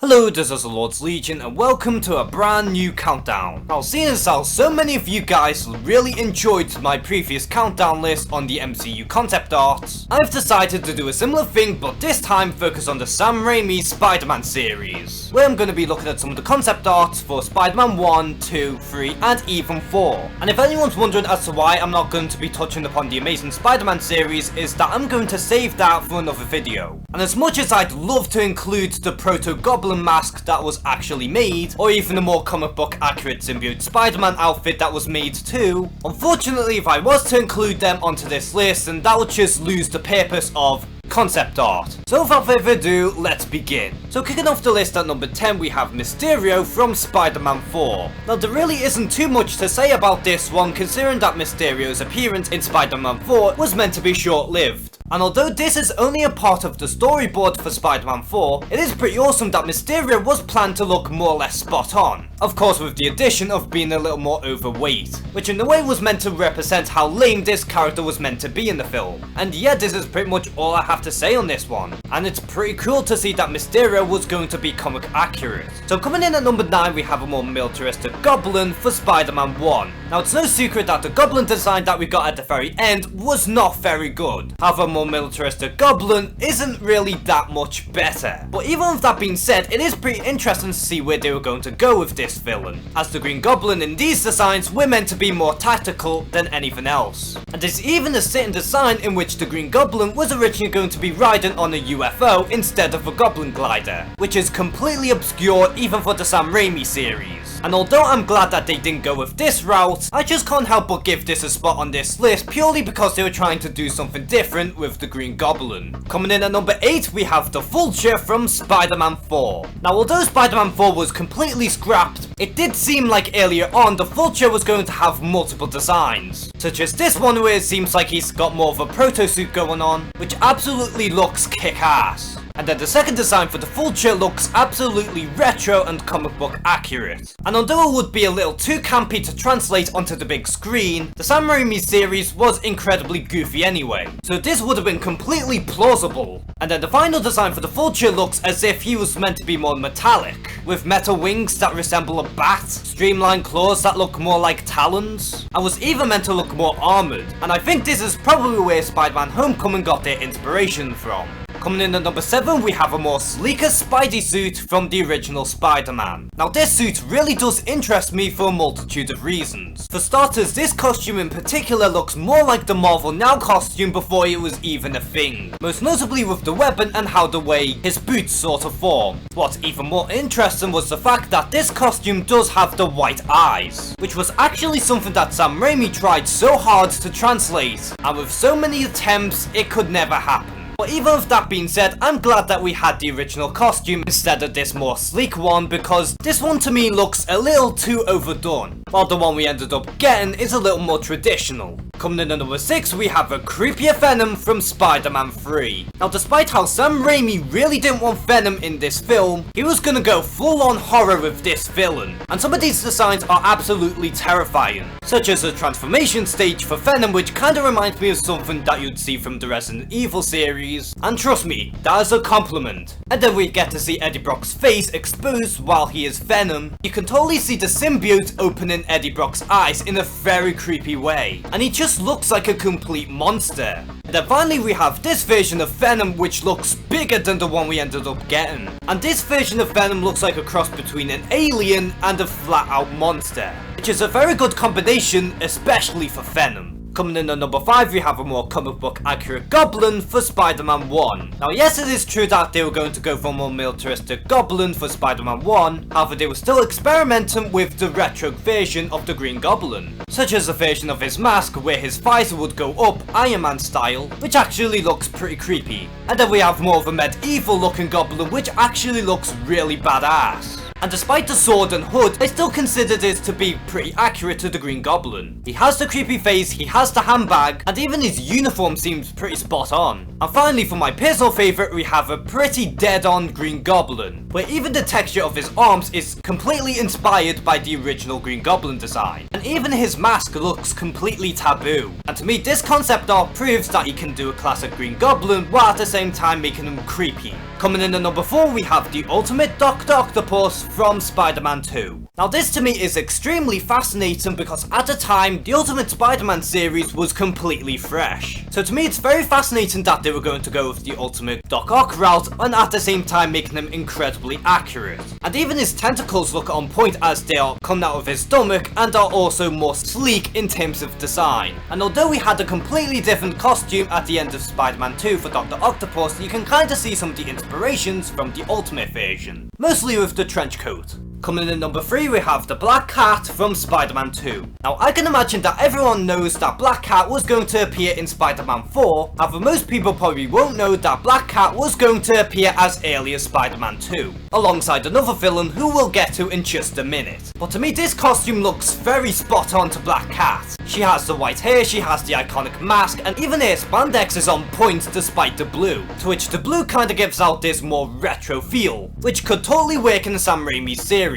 Hello, this is the Lord's Legion and welcome to a brand new countdown. Now, seeing as how so many of you guys really enjoyed my previous countdown list on the MCU concept art, I've decided to do a similar thing, but this time focus on the Sam Raimi Spider-Man series, where I'm going to be looking at some of the concept arts for Spider-Man 1, 2, 3 and even 4. And if anyone's wondering as to why I'm not going to be touching upon the Amazing Spider-Man series, is that I'm going to save that for another video. And as much as I'd love to include the Proto-Goblin mask that was actually made, or even the more comic book accurate symbiote Spider-Man outfit that was made too, unfortunately if I was to include them onto this list, then that would just lose the purpose of concept art. So without further ado, let's begin. So kicking off the list at number 10 we have Mysterio from Spider-Man 4. Now there really isn't too much to say about this one, considering that Mysterio's appearance in Spider-Man 4 was meant to be short-lived. And although this is only a part of the storyboard for Spider-Man 4, it is pretty awesome that Mysterio was planned to look more or less spot on. Of course with the addition of being a little more overweight, which in a way was meant to represent how lame this character was meant to be in the film. And yeah, this is pretty much all I have to say on this one. And it's pretty cool to see that Mysterio was going to be comic accurate. So coming in at number 9 we have a more militaristic Goblin for Spider-Man 1. Now it's no secret that the Goblin design that we got at the very end was not very good. However, more militaristic Goblin isn't really that much better. But even with that being said, it is pretty interesting to see where they were going to go with this villain, as the Green Goblin in these designs were meant to be more tactical than anything else. And there's even a certain design in which the Green Goblin was originally going to be riding on a UFO instead of a Goblin glider, which is completely obscure even for the Sam Raimi series. And although I'm glad that they didn't go with this route, I just can't help but give this a spot on this list purely because they were trying to do something different with the Green Goblin. Coming in at number 8 we have the Vulture from Spider-Man 4. Now although Spider-Man 4 was completely scrapped, it did seem like earlier on the Vulture was going to have multiple designs, such as this one where it seems like he's got more of a proto suit going on, which absolutely looks kick-ass. And then the second design for the Vulture looks absolutely retro and comic book accurate. And although it would be a little too campy to translate onto the big screen, the Sam Raimi series was incredibly goofy anyway, so this would have been completely plausible. And then the final design for the Vulture looks as if he was meant to be more metallic, with metal wings that resemble a bat, streamlined claws that look more like talons, and was even meant to look more armoured. And I think this is probably where Spider-Man Homecoming got their inspiration from. Coming in at number 7 we have a more sleeker Spidey suit from the original Spider-Man. Now this suit really does interest me for a multitude of reasons. For starters, this costume in particular looks more like the Marvel Now costume before it was even a thing. Most notably with the weapon and how the way his boots sort of form. What's even more interesting was the fact that this costume does have the white eyes, which was actually something that Sam Raimi tried so hard to translate, and with so many attempts it could never happen. But even with that being said, I'm glad that we had the original costume instead of this more sleek one, because this one to me looks a little too overdone, while the one we ended up getting is a little more traditional. Coming in at number 6 we have a creepier Venom from Spider-Man 3. Now despite how Sam Raimi really didn't want Venom in this film, he was gonna go full on horror with this villain, and some of these designs are absolutely terrifying, such as a transformation stage for Venom, which kinda reminds me of something that you'd see from the Resident Evil series. And trust me, that is a compliment. And then we get to see Eddie Brock's face exposed while he is Venom. You can totally see the symbiote opening Eddie Brock's eyes in a very creepy way, and he just looks like a complete monster. And then finally we have this version of Venom, which looks bigger than the one we ended up getting. And this version of Venom looks like a cross between an alien and a flat out monster, which is a very good combination, especially for Venom. Coming in at number 5 we have a more comic book accurate Goblin for Spider-Man 1. Now yes, it is true that they were going to go for a more militaristic Goblin for Spider-Man 1, however they were still experimenting with the retro version of the Green Goblin, such as a version of his mask where his visor would go up Iron Man style, which actually looks pretty creepy. And then we have more of a medieval looking Goblin which actually looks really badass. And despite the sword and hood, I still consider this to be pretty accurate to the Green Goblin. He has the creepy face, he has the handbag, and even his uniform seems pretty spot on. And finally, for my personal favourite, we have a pretty dead-on Green Goblin, where even the texture of his arms is completely inspired by the original Green Goblin design. And even his mask looks completely taboo. And to me, this concept art proves that he can do a classic Green Goblin while at the same time making him creepy. Coming in at number 4, we have the Ultimate Dr. Octopus from Spider-Man 2. Now this to me is extremely fascinating because at the time, the Ultimate Spider-Man series was completely fresh. So to me it's very fascinating that they were going to go with the Ultimate Doc Ock route and at the same time making him incredibly accurate. And even his tentacles look on point as they are coming out of his stomach and are also more sleek in terms of design. And although we had a completely different costume at the end of Spider-Man 2 for Dr. Octopus, you can kinda see some of the inspirations from the Ultimate version, mostly with the trench coat. Coming in at number 3, we have the Black Cat from Spider-Man 2. Now I can imagine that everyone knows that Black Cat was going to appear in Spider-Man 4, however most people probably won't know that Black Cat was going to appear as early as Spider-Man 2, alongside another villain who we'll get to in just a minute. But to me this costume looks very spot on to Black Cat. She has the white hair, she has the iconic mask, and even her spandex is on point despite the blue, to which the blue kinda gives out this more retro feel, which could totally work in the Sam Raimi series.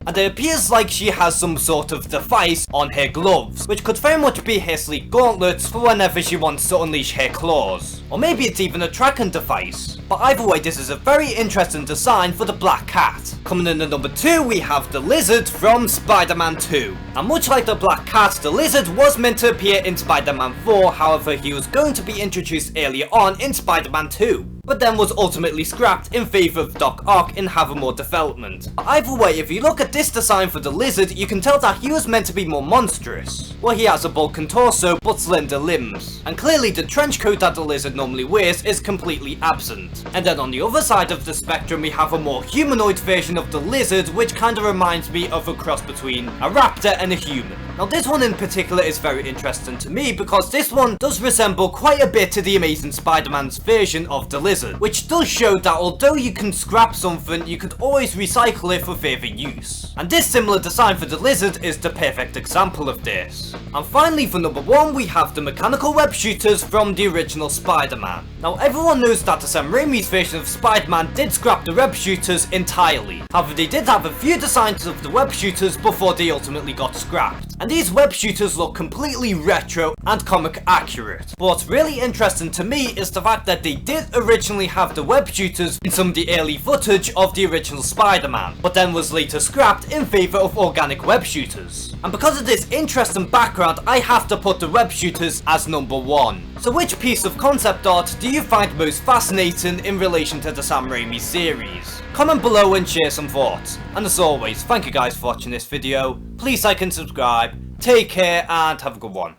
And it appears like she has some sort of device on her gloves, which could very much be her sleek gauntlets for whenever she wants to unleash her claws. Or maybe it's even a tracking device. But either way, this is a very interesting design for the Black Cat. Coming in at number 2, we have the Lizard from Spider-Man 2. And much like the Black Cat, the Lizard was meant to appear in Spider-Man 4, however he was going to be introduced earlier on in Spider-Man 2. But then was ultimately scrapped in favour of Doc Ock in having more development. But either way, if you look at this design for the Lizard, you can tell that he was meant to be more monstrous. Well, he has a bulking torso but slender limbs. And clearly the trench coat that the Lizard normally wears is completely absent. And then on the other side of the spectrum we have a more humanoid version of the Lizard, which kinda reminds me of a cross between a raptor and a human. Now this one in particular is very interesting to me because this one does resemble quite a bit to the Amazing Spider-Man's version of the Lizard, which does show that although you can scrap something, you could always recycle it for further use. And this similar design for the Lizard is the perfect example of this. And finally for number 1, we have the mechanical web shooters from the original Spider-Man. Now everyone knows that the Sam Raimi's version of Spider-Man did scrap the web shooters entirely. However, they did have a few designs of the web shooters before they ultimately got scrapped. And these web shooters look completely retro and comic accurate. But what's really interesting to me is the fact that they did originally have the web shooters in some of the early footage of the original Spider-Man, but then was later scrapped in favour of organic web shooters. And because of this interesting background, I have to put the web shooters as number 1. So which piece of concept art do you find most fascinating in relation to the Sam Raimi series? Comment below and share some thoughts. And as always, thank you guys for watching this video. Please like and subscribe. Take care and have a good one.